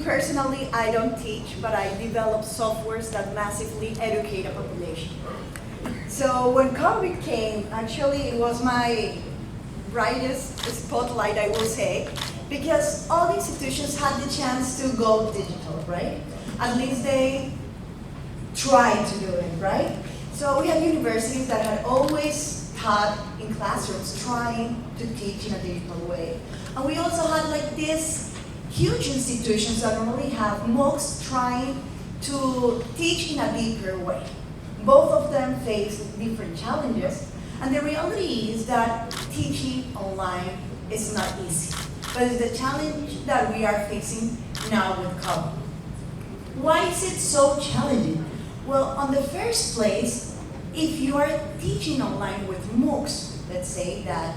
personally, I don't teach, but I develop softwares that massively educate a population. So when COVID came, actually it was my brightest spotlight, I will say, because all the institutions had the chance to go digital, right? At least they tried to do it, right? So we had universities that had always taught in classrooms trying to teach in a digital way. And we also had like these huge institutions that normally have MOOCs trying to teach in a deeper way. Both of them face different challenges, and the reality is that teaching online is not easy, but it's the challenge that we are facing now with COVID. Why is it so challenging? Well, on the first place, if you are teaching online with MOOCs, let's say that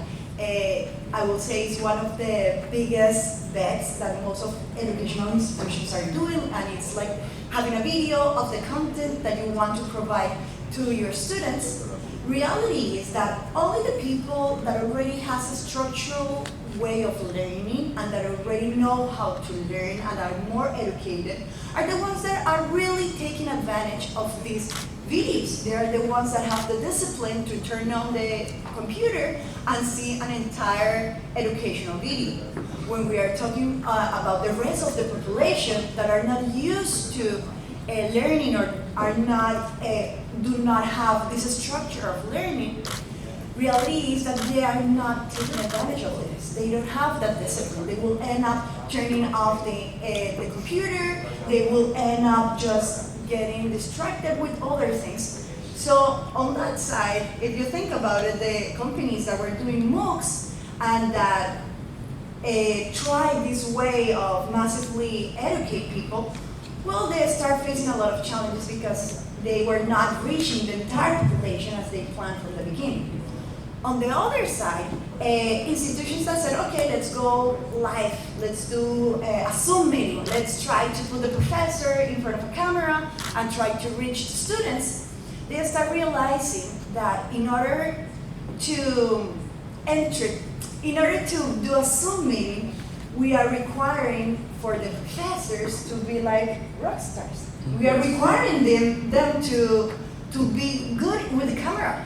I will say it's one of the biggest bets that most of educational institutions are doing, and it's like having a video of the content that you want to provide to your students. Reality is that only the people that already has a structural way of learning and that already know how to learn and are more educated are the ones that are really taking advantage of these videos. They are the ones that have the discipline to turn on the computer and see an entire educational video. When we are talking about the rest of the population that are not used to learning or are not, do not have this structure of learning, reality is that they are not taking advantage of this. They don't have that discipline. They will end up turning off the computer. They will end up just getting distracted with other things. So on that side, if you think about it, the companies that were doing MOOCs and that try this way of massively educate people, well, they start facing a lot of challenges because they were not reaching the entire population as they planned from the beginning. On the other side, institutions that said, okay, let's go live, let's do a Zoom meeting, let's try to put the professor in front of a camera and try to reach the students, they start realizing that in order to do a Zoom meeting, we are requiring for the professors to be like rock stars. We are requiring them to be good with the camera.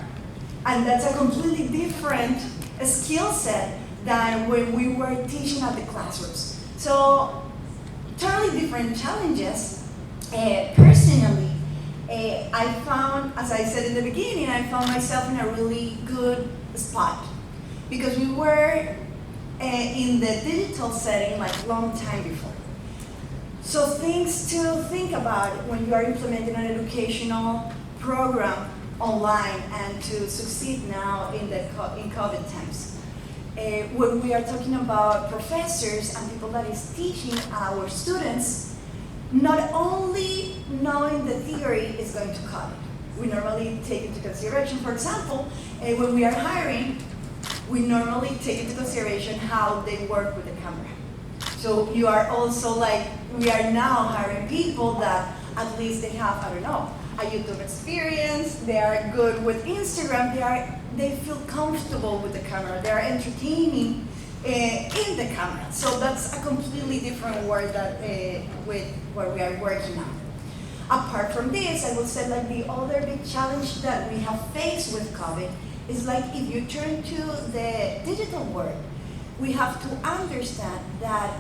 And that's a completely different skill set than when we were teaching at the classrooms. So, totally different challenges. Personally, I found, as I said in the beginning, I found myself in a really good spot because we were in the digital setting like a long time before. So things to think about when you are implementing an educational program online and to succeed now in COVID times. When we are talking about professors and people that is teaching our students, not only knowing the theory is going to cut it. We normally take into consideration, for example, when we are hiring, we normally take into consideration how they work with the camera. So you are also like, we are now hiring people that at least they have, I don't know, a YouTube experience, they are good with Instagram, they feel comfortable with the camera, they are entertaining in the camera. So that's a completely different world that with where we are working on. Apart from this, I would say like the other big challenge that we have faced with COVID is like if you turn to the digital world, we have to understand that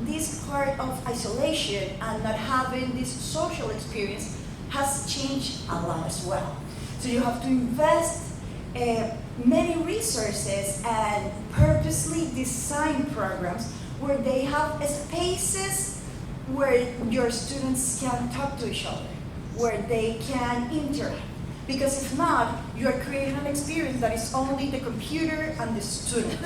this part of isolation and not having this social experience has changed a lot as well. So you have to invest many resources and purposely design programs where they have spaces where your students can talk to each other, where they can interact. Because if not, you are creating an experience that is only the computer and the student.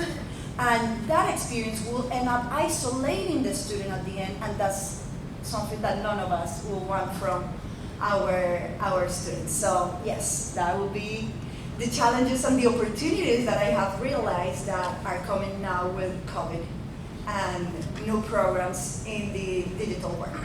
And that experience will end up isolating the student at the end, and that's something that none of us will want from our students. So yes, that will be the challenges and the opportunities that I have realized that are coming now with COVID and new programs in the digital world.